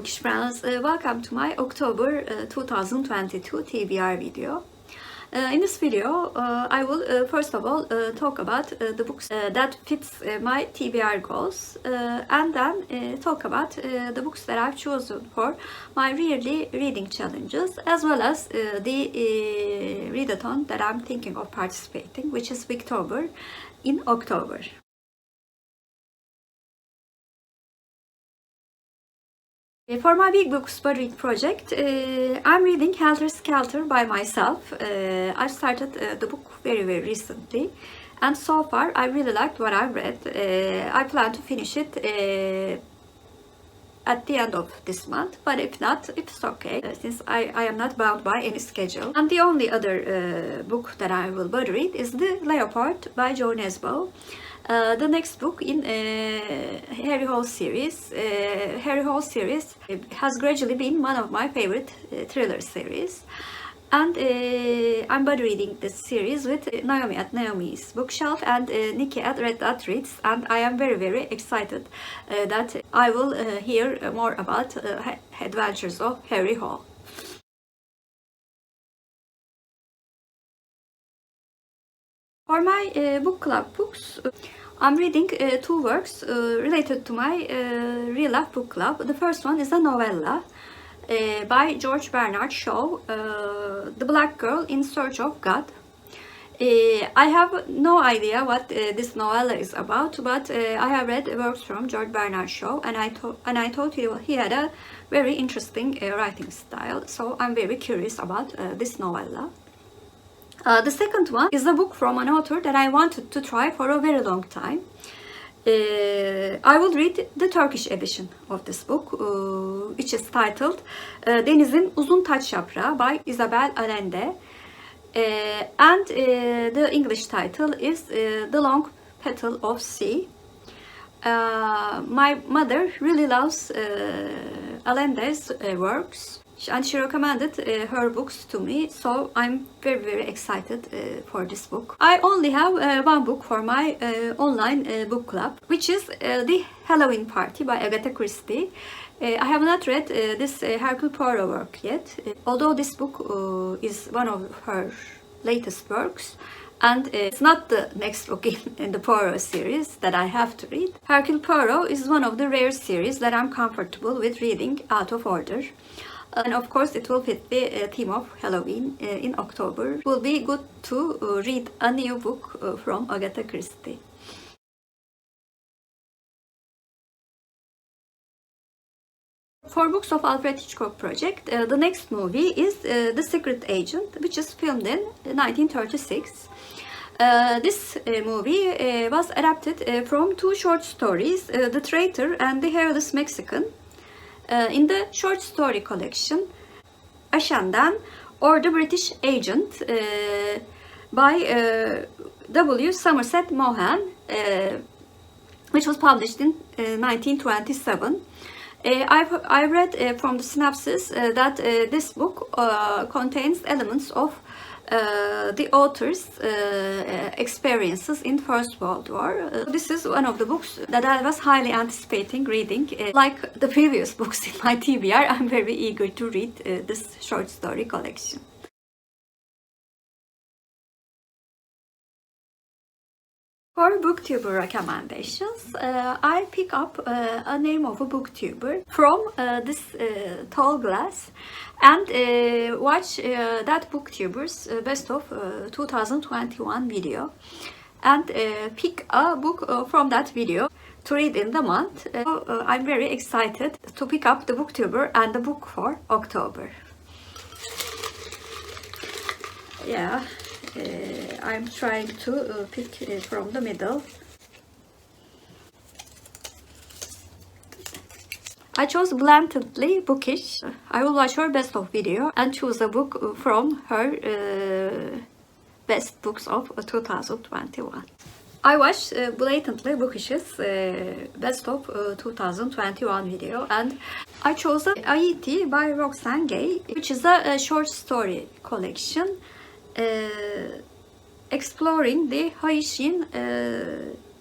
Bookish friends, welcome to my October 2022 TBR video. In this video, I will first of all talk about the books that fits my TBR goals, and then talk about the books that I've chosen for my yearly reading challenges, as well as the readathon that I'm thinking of participating, which is Victober in October. For my Big Books Read project, I'm reading Helter, Skelter by myself. I started the book very recently, and so far I really liked what I've read. I plan to finish it at the end of this month, but if not, it's okay, since I am not bound by any schedule. And the only other book that I will read is the Leopard by Nesbo. The next book in Harry Hole series. Harry Hole series has gradually been one of my favorite thriller series, and I'm reading this series with Naomi at Naomi's Bookshelf and Nikki at Readathon Reads, and I am very excited that I will hear more about adventures of Harry Hole. For my book club books, I'm reading two works related to my real life book club. The first one is a novella by George Bernard Shaw, The Black Girl in Search of God. I have no idea what this novella is about, but I have read works from George Bernard Shaw, and I thought he had a very interesting writing style, so I'm very curious about this novella. The second one is a book from an author that I wanted to try for a very long time. I will read the Turkish edition of this book, which is titled Denizin Uzun Yaprağı by Isabel Allende, and the English title is The Long Petal of Sea. My mother really loves Allende's works, and she recommended her books to me, so I'm very excited for this book. I only have one book for my online book club, which is The Hallowe'en Party by Agatha Christie. I have not read this Hercule Poirot work yet, although this book is one of her latest works, and it's not the next book in the Poirot series that I have to read. Hercule Poirot is one of the rare series that I'm comfortable with reading out of order. And of course it will fit the theme of Halloween in October. It will be good to read a new book from Agatha Christie. For books of Alfred Hitchcock project, the next movie is The Secret Agent, which is filmed in 1936. This movie was adapted from two short stories, The Traitor and The Hairless Mexican. In the short story collection Ashenden, or The British Agent by W. Somerset Maugham, which was published in 1927. I read from the synopsis that this book contains elements of the author's experiences in First World War. This is one of the books that I was highly anticipating reading. Like the previous books in my TBR, I'm very eager to read this short story collection. For Booktuber recommendations, I pick up a name of a booktuber from this tall glass and watch that booktuber's best of 2021 video, and pick a book from that video to read in the month. I'm very excited to pick up the booktuber and the book for October. Yeah. I'm trying to pick from the middle. I chose Blatantly Bookish. I will watch her best of video and choose a book from her best books of 2021. I watched Blatantly Bookish's best of 2021 video, and I chose Ayiti by Roxane Gay, which is a short story collection exploring the Haitian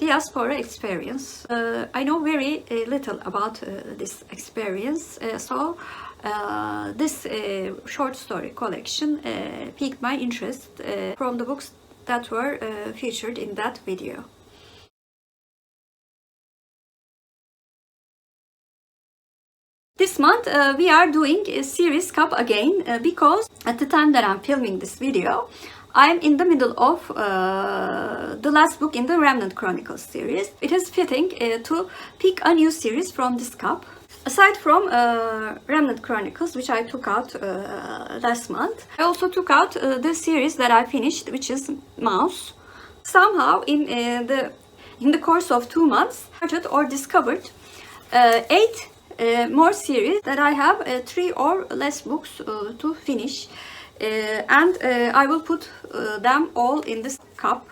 diaspora experience. I know very little about this experience, so this short story collection piqued my interest from the books that were featured in that video. This month we are doing a series cup again because at the time that I'm filming this video, I'm in the middle of the last book in the Remnant Chronicles series. It is fitting to pick a new series from this cup. Aside from Remnant Chronicles, which I took out last month, I also took out the series that I finished, which is Mouse. Somehow in the course of 2 months, I started or discovered 8 more series that I have 3 or less books to finish, and I will put them all in this cup.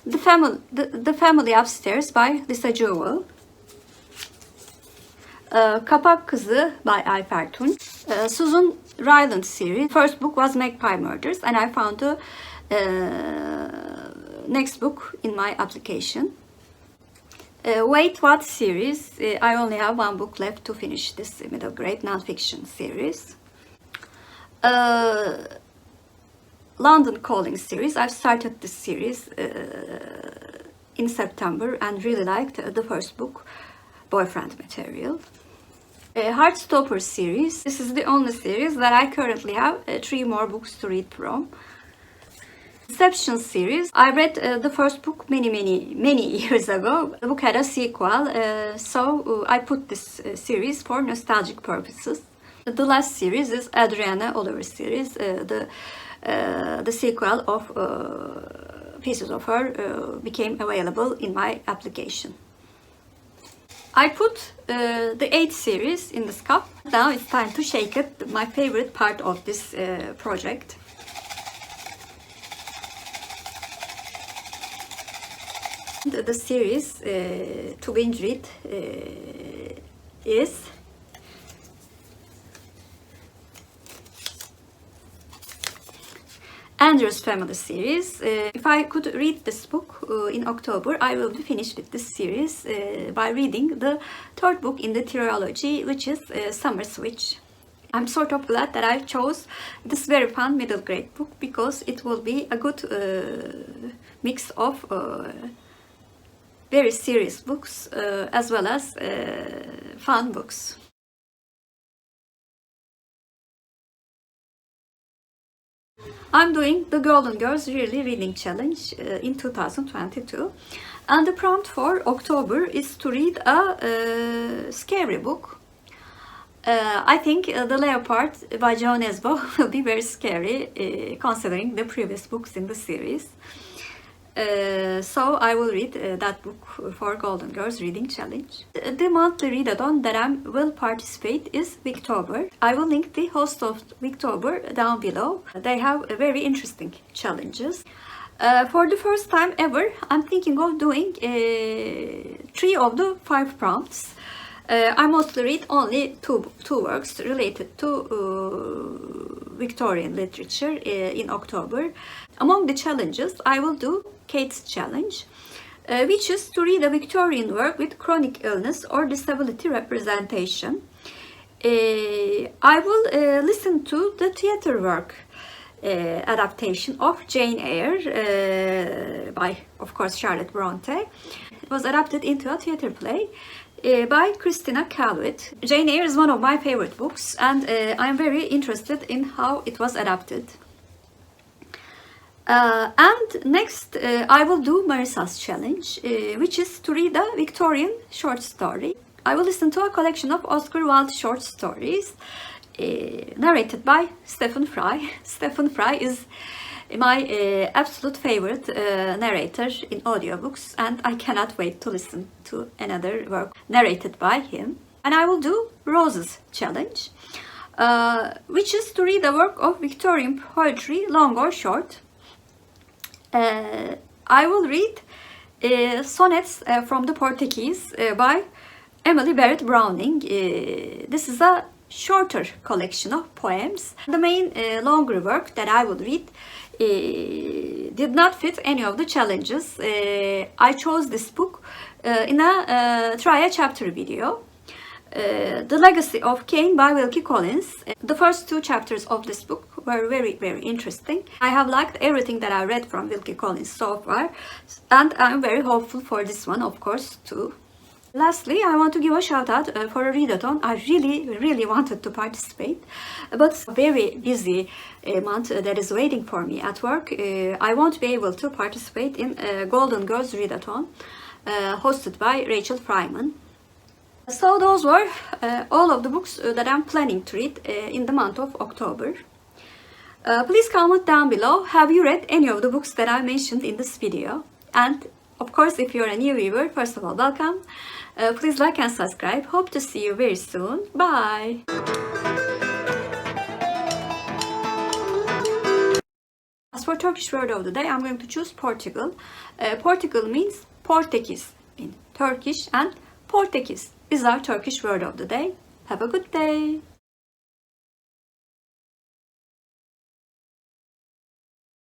The Family Upstairs by Lisa Jewell, Kapak Kızı by Alfred. Susan Ryland series. First book was Magpie Murders, and I found the next book in my application. Wait What series. I only have 1 book left to finish this middle grade non-fiction series. London Calling series. I've started this series in September and really liked the first book, Boyfriend Material. Heartstopper series. This is the only series that I currently have 3 more books to read from. Inception series. I read the first book many years ago. The book had a sequel, so I put this series for nostalgic purposes. The last series is Adriana Oliver series, the sequel of Pieces of Her became available in my application. I put the 8 series in this cup. Now it's time to shake it, my favorite part of this project. The series to binge read is Andrew's Family series. If I could read this book in October, I will be finished with this series by reading the 3rd book in the trilogy, which is Summer Switch. I'm sort of glad that I chose this very fun middle grade book because it will be a good mix of very serious books as well as fun books. I'm doing the Golden Girls Yearly Reading Challenge in 2022, and the prompt for October is to read a scary book. I think the Leopard by Joan Nesbo will be very scary considering the previous books in the series. So I will read that book for Golden Girls Reading Challenge. The monthly readathon that I will participate is Victober. I will link the host of Victober down below. They have very interesting challenges. For the first time ever, I'm thinking of doing 3 of the 5 prompts. I mostly read only two works related to Victorian literature in October. Among the challenges, I will do Kate's challenge, which is to read a Victorian work with chronic illness or disability representation. I will listen to the theater work adaptation of Jane Eyre by, of course, Charlotte Bronte. It was adapted into a theater play by Christina Calvit. Jane Eyre is one of my favorite books, and I'm very interested in how it was adapted. And next, I will do Marissa's challenge, which is to read a Victorian short story. I will listen to a collection of Oscar Wilde short stories narrated by Stephen Fry. Stephen Fry is my absolute favorite narrator in audiobooks, and I cannot wait to listen to another work narrated by him. And I will do Rose's challenge, which is to read a work of Victorian poetry, long or short. I will read Sonnets from the Portuguese by Emily Barrett Browning. This is a shorter collection of poems. The main longer work that I will read did not fit any of the challenges. I chose this book in a try a chapter video. The Legacy of Cain by Wilkie Collins. The first 2 chapters of this book were very interesting. I have liked everything that I read from Wilkie Collins so far, and I'm very hopeful for this one, of course, too. Lastly, I want to give a shout out for a readathon. I really wanted to participate, but it's a very busy month that is waiting for me at work. I won't be able to participate in Golden Girls Readathon hosted by Rachel Fryman. So those were all of the books that I'm planning to read in the month of October. Please comment down below, have you read any of the books that I mentioned in this video? And of course, if you're a new viewer, first of all, welcome. Please like and subscribe. Hope to see you very soon. Bye! As for Turkish word of the day, I'm going to choose Portugal. Portugal means Portekiz in Turkish, and Portekiz is our Turkish word of the day. Have a good day.